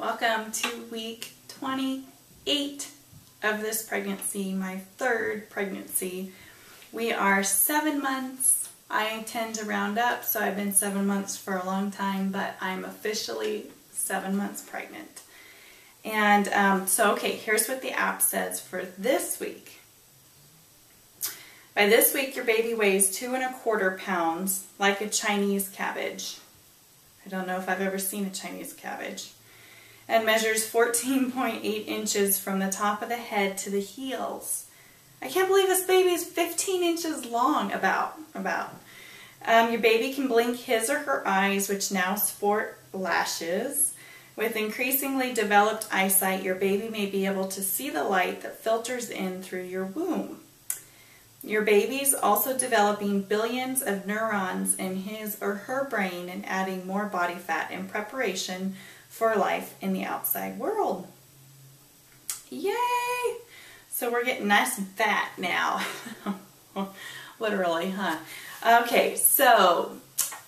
Welcome to week 28 of this pregnancy, my third pregnancy. We are 7 months. I tend to round up, so I've been 7 months for a long time, but I'm officially 7 months pregnant. And okay, here's what the app says for this week. By this week, your baby weighs 2¼ pounds, like a Chinese cabbage. I don't know if I've ever seen a Chinese cabbage. And measures 14.8 inches from the top of the head to the heels. I can't believe this baby is 15 inches long, about. Your baby can blink his or her eyes, which now sport lashes. With increasingly developed eyesight, your baby may be able to see the light that filters in through your womb. Your baby's also developing billions of neurons in his or her brain and adding more body fat in preparation for life in the outside world. Yay! So we're getting nice and fat now. Literally, huh? Okay, so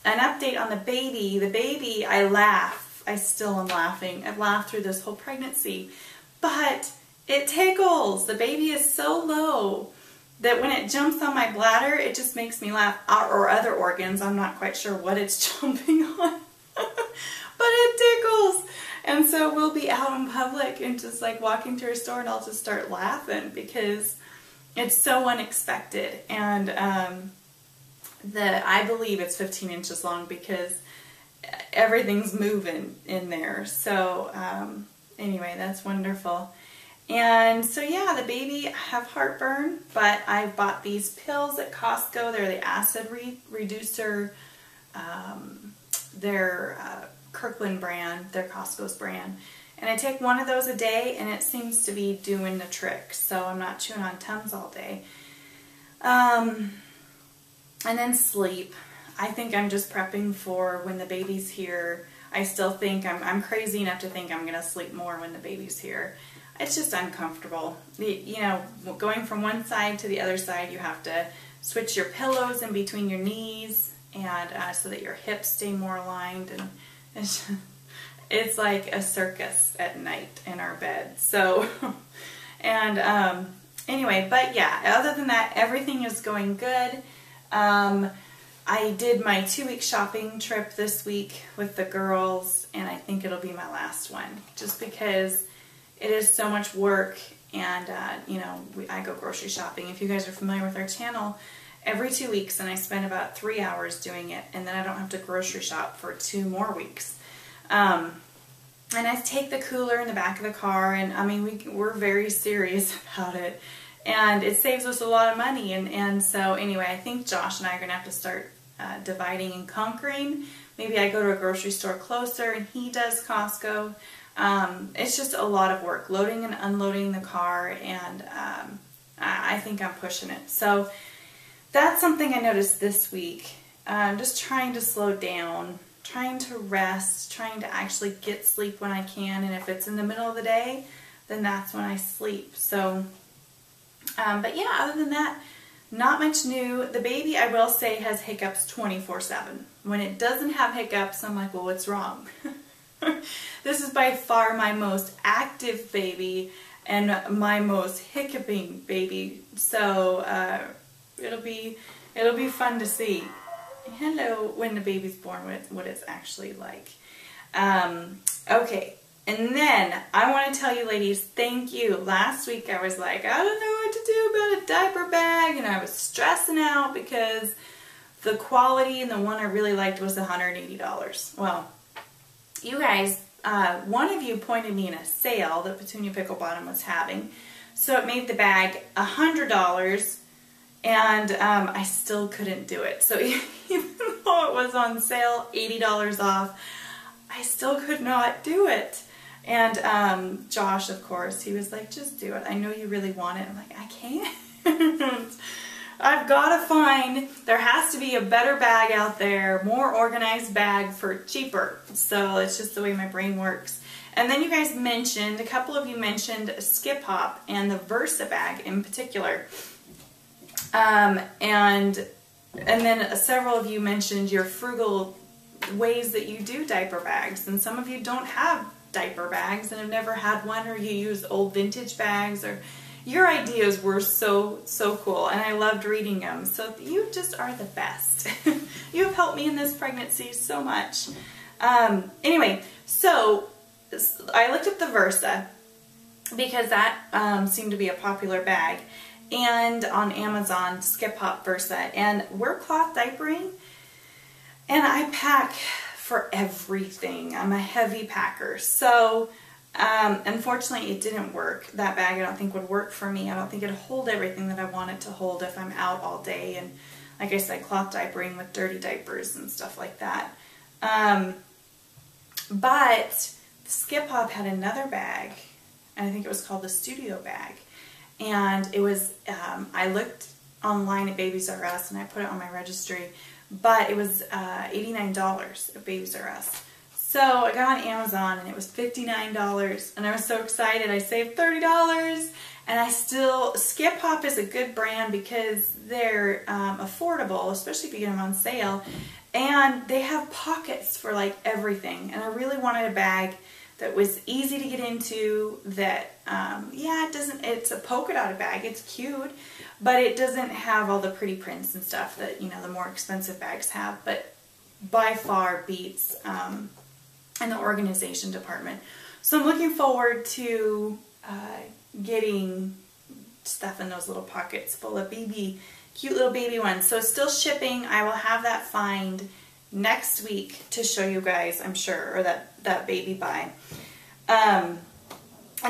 an update on the baby. The baby, I laugh. I still am laughing. I've laughed through this whole pregnancy. But it tickles. The baby is so low that when it jumps on my bladder, it just makes me laugh. Or other organs. I'm not quite sure what it's jumping on. But it tickles. And so we'll be out in public and just like walking through a store and I'll just start laughing because it's so unexpected. And I believe it's 15 inches long because everything's moving in there. So anyway, that's wonderful. And so yeah, the baby, I have heartburn, but I bought these pills at Costco. They're the acid reducer. They're Kirkland brand, they're Costco's brand. And I take one of those a day and it seems to be doing the trick. So I'm not chewing on Tums all day. And then sleep. I think I'm just prepping for when the baby's here. I still think I'm crazy enough to think I'm going to sleep more when the baby's here. It's just uncomfortable. You know, going from one side to the other side, you have to switch your pillows in between your knees and so that your hips stay more aligned. And it's like a circus at night in our bed. So, and anyway, but yeah, other than that, everything is going good. I did my 2-week shopping trip this week with the girls, and I think it'll be my last one, just because it is so much work, and you know, I go grocery shopping. If you guys are familiar with our channel, every 2 weeks, and I spend about 3 hours doing it, and then I don't have to grocery shop for 2 more weeks. And I take the cooler in the back of the car, and I mean, we're very serious about it, and it saves us a lot of money. And so anyway, I think Josh and I are going to have to start dividing and conquering. Maybe I go to a grocery store closer, and he does Costco. It's just a lot of work, loading and unloading the car, and I think I'm pushing it. So that's something I noticed this week. Just trying to slow down, trying to rest, trying to actually get sleep when I can, and if it's in the middle of the day, then that's when I sleep. So, but yeah, other than that, not much new. The baby, I will say, has hiccups 24/7. When it doesn't have hiccups, I'm like, well, what's wrong? This is by far my most active baby and my most hiccuping baby. So, it'll be fun to see. Hello, when the baby's born, what it's actually like. Okay, and then I want to tell you ladies, thank you. Last week I was like, I don't know what to do about a diaper bag, and I was stressing out because the quality and the one I really liked was $180. Well, you guys, one of you pointed me in a sale that Petunia Pickle Bottom was having, so it made the bag $100. And I still couldn't do it. So even though it was on sale, $80 off, I still could not do it. And Josh, of course, he was like, just do it. I know you really want it. I'm like, I can't. I've got to find, there has to be a better bag out there, more organized bag for cheaper. So it's just the way my brain works. And then you guys mentioned, a couple of you mentioned Skip Hop and the Versa bag in particular. And then several of you mentioned your frugal ways that you do diaper bags, and some of you don't have diaper bags and have never had one, or you use old vintage bags, or your ideas were so cool, and I loved reading them. So you just are the best. You have helped me in this pregnancy so much. Anyway, so I looked up the Versa because that seemed to be a popular bag, and on Amazon, Skip Hop Versa, and we're cloth diapering, and I pack for everything. I'm a heavy packer, so unfortunately it didn't work. That bag I don't think would work for me. I don't think it'd hold everything that I want it to hold if I'm out all day, and like I said, cloth diapering with dirty diapers and stuff like that. But Skip Hop had another bag, and I think it was called the Studio Bag, and it was, I looked online at Babies R Us and I put it on my registry, but it was $89 at Babies R Us. So I got on Amazon and it was $59, and I was so excited. I saved $30, and I still, Skip Hop is a good brand because they're affordable, especially if you get them on sale, and they have pockets for like everything, and I really wanted a bag that was easy to get into, that, yeah, it's a polka dotted bag, it's cute, but it doesn't have all the pretty prints and stuff that, you know, the more expensive bags have, but by far beats in the organization department. So I'm looking forward to getting stuff in those little pockets full of cute little baby ones. So it's still shipping. I will have that find next week to show you guys, I'm sure, or that baby buy. And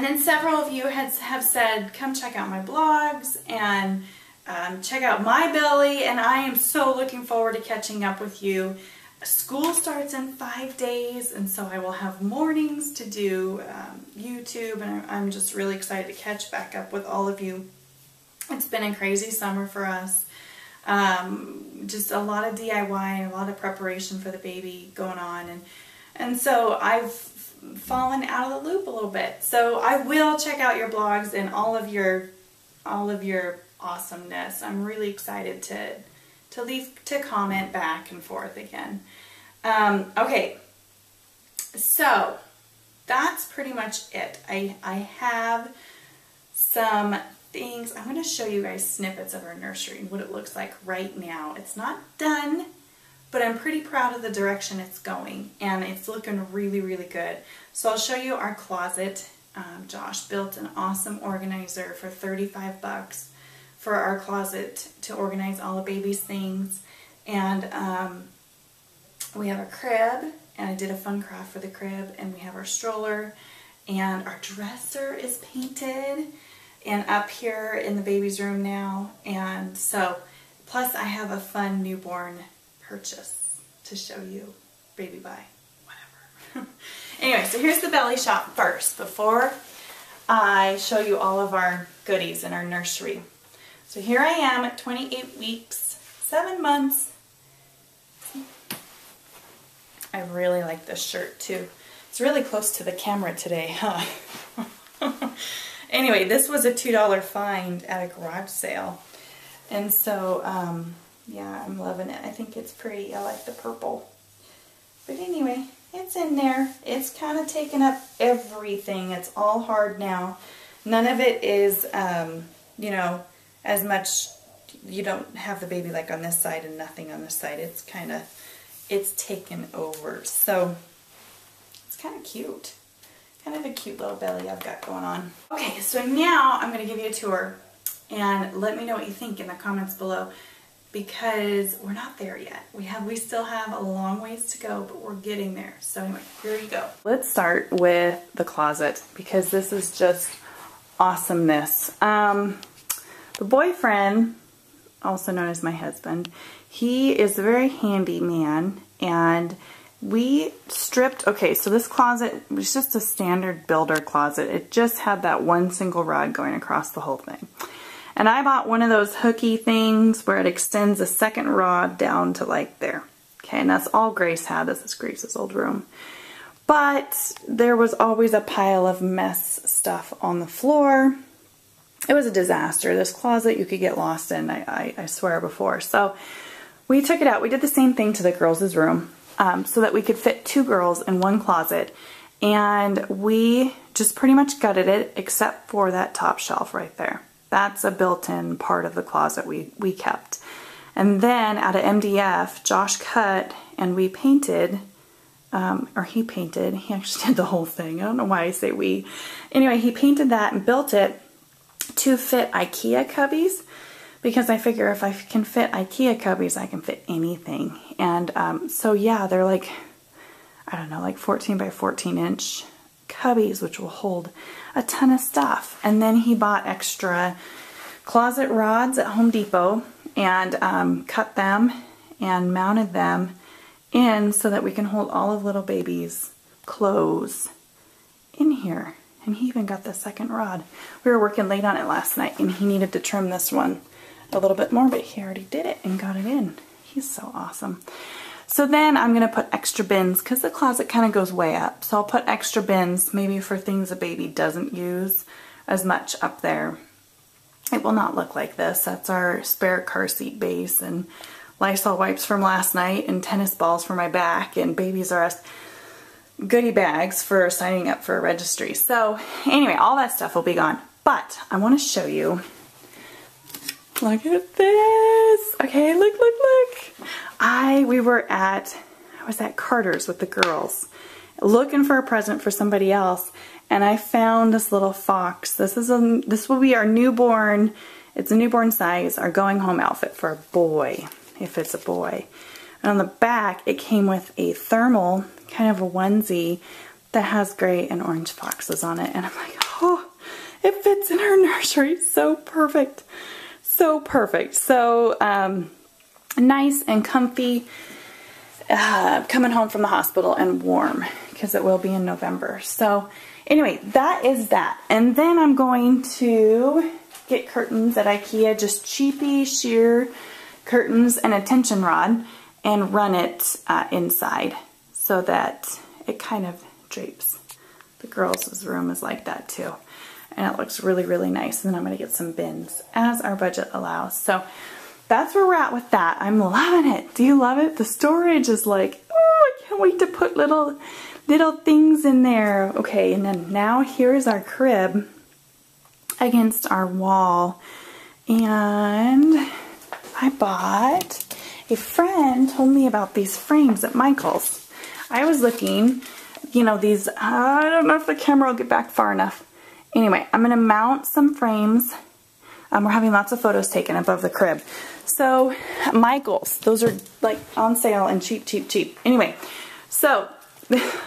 then several of you have said, come check out my blogs and check out my belly, and I am so looking forward to catching up with you. School starts in 5 days, and so I will have mornings to do YouTube, and I'm just really excited to catch back up with all of you. It's been a crazy summer for us. Just a lot of DIY and a lot of preparation for the baby going on, and so I've fallen out of the loop a little bit. So I will check out your blogs and all of your awesomeness. I'm really excited to comment back and forth again. Okay, so that's pretty much it. I have some things. I'm going to show you guys snippets of our nursery and what it looks like right now. It's not done, but I'm pretty proud of the direction it's going, and it's looking really, really good. So I'll show you our closet. Josh built an awesome organizer for 35 bucks for our closet to organize all the baby's things. And we have a crib, and I did a fun craft for the crib, and we have our stroller, and our dresser is painted, and up here in the baby's room now. And so, plus I have a fun newborn purchase to show you. Baby buy, whatever. Anyway, so here's the belly shop first before I show you all of our goodies in our nursery. So here I am at 28 weeks, 7 months. I really like this shirt too. It's really close to the camera today, huh? Anyway, this was a $2 find at a garage sale. And so, yeah, I'm loving it. I think it's pretty. I like the purple. But anyway, it's in there. It's kind of taken up everything. It's all hard now. None of it is, you know, as much, you don't have the baby like on this side and nothing on this side. It's kind of, it's taken over. So it's kind of cute. Kind of a cute little belly I've got going on. Okay, so now I'm going to give you a tour, and let me know what you think in the comments below, because we're not there yet. We still have a long ways to go, but we're getting there. So anyway, here you go. Let's start with the closet, because this is just awesomeness. The boyfriend, also known as my husband, he is a very handy man, and we stripped, okay, so this closet was just a standard builder closet. It just had that one single rod going across the whole thing. And I bought one of those hooky things where it extends a second rod down to like there. Okay, and that's all Grace had. This is Grace's old room. But there was always a pile of mess stuff on the floor. It was a disaster. This closet you could get lost in, I swear before. So we took it out. We did the same thing to the girls' room so that we could fit 2 girls in one closet. and we just pretty much gutted it except for that top shelf right there. That's a built-in part of the closet we kept. And then out of MDF, Josh cut and we painted, or he painted, he actually did the whole thing. I don't know why I say we. Anyway, he painted that and built it to fit IKEA cubbies, because I figure if I can fit IKEA cubbies, I can fit anything. And so yeah, they're like, I don't know, like 14 by 14 inch cubbies, which will hold a ton of stuff. And then he bought extra closet rods at Home Depot and cut them and mounted them in so that we can hold all of little baby's clothes in here. And he even got the second rod. We were working late on it last night and he needed to trim this one a little bit more, but he already did it and got it in. He's so awesome. So then I'm going to put extra bins because the closet kind of goes way up. So I'll put extra bins maybe for things a baby doesn't use as much up there. It will not look like this. That's our spare car seat base and Lysol wipes from last night and tennis balls for my back and Babies R Us goodie bags for signing up for a registry. So anyway, all that stuff will be gone. But I want to show you. Look at this. Okay, look, look, look. I was at Carter's with the girls looking for a present for somebody else, and I found this little fox. This will be our newborn, it's a newborn size, our going home outfit for a boy, if it's a boy. And on the back, it came with a thermal, kind of a onesie that has gray and orange foxes on it. And I'm like, oh, it fits in our nursery. So perfect. So perfect. So nice and comfy coming home from the hospital and warm because it will be in November. So anyway, that is that. And then I'm going to get curtains at IKEA, just cheapy sheer curtains and a tension rod, and run it inside so that it kind of drapes. The girls' room is like that too. And it looks really, really nice. And then I'm going to get some bins as our budget allows. So that's where we're at with that. I'm loving it. Do you love it? The storage is like, oh, I can't wait to put little things in there. Okay, and then now here's our crib against our wall. And I bought, a friend told me about these frames at Michael's. I was looking, you know, these, I don't know if the camera will get back far enough. Anyway, I'm going to mount some frames. We're having lots of photos taken above the crib. So, Michael's, those are like on sale and cheap, cheap, cheap. Anyway, so,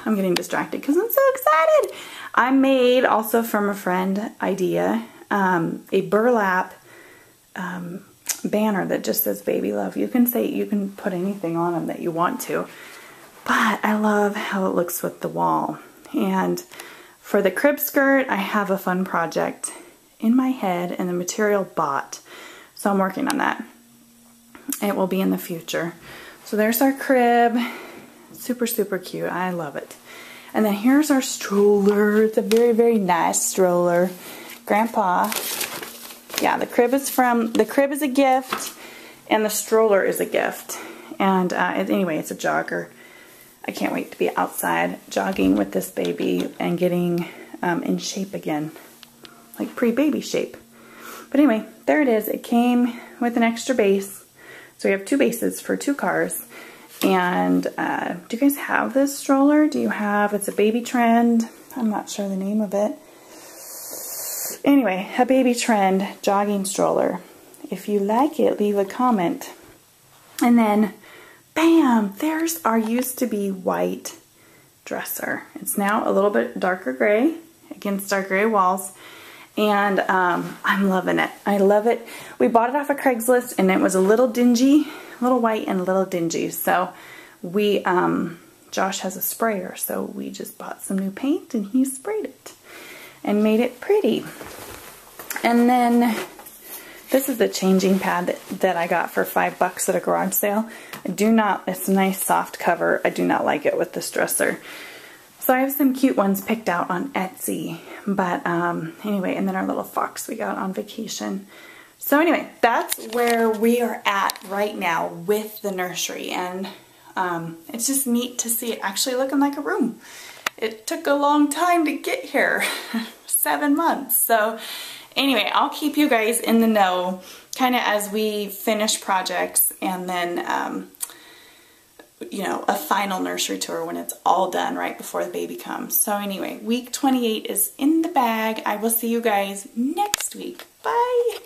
I'm getting distracted because I'm so excited. I made, also from a friend idea, a burlap banner that just says baby love. You can put anything on them that you want to. But I love how it looks with the wall. And for the crib skirt, I have a fun project in my head and the material bought. So I'm working on that. It will be in the future. So there's our crib. Super, super cute. I love it. And then here's our stroller. It's a very, very nice stroller. Grandpa. Yeah, the crib is a gift and the stroller is a gift. And anyway, it's a jogger. I can't wait to be outside jogging with this baby and getting in shape again, like pre-baby shape. But anyway, there it is. It came with an extra base. So we have two bases for two cars. And do you guys have this stroller? Do you have, it's a Baby Trend. I'm not sure the name of it. Anyway, a Baby Trend jogging stroller. If you like it, leave a comment. And then bam, there's our used to be white dresser. It's now a little bit darker gray against our gray walls. And I'm loving it. I love it. We bought it off of Craigslist and it was a little dingy, a little white and a little dingy. So we, Josh has a sprayer, so we just bought some new paint and he sprayed it and made it pretty. And then this is the changing pad that I got for $5 at a garage sale. It's a nice soft cover. I do not like it with this dresser. So I have some cute ones picked out on Etsy. But anyway, and then our little fox we got on vacation. So anyway, that's where we are at right now with the nursery. And it's just neat to see it actually looking like a room. it took a long time to get here, 7 months. So anyway, I'll keep you guys in the know kind of as we finish projects, and then you know, a final nursery tour when it's all done right before the baby comes. So anyway, week 28 is in the bag. I will see you guys next week. Bye!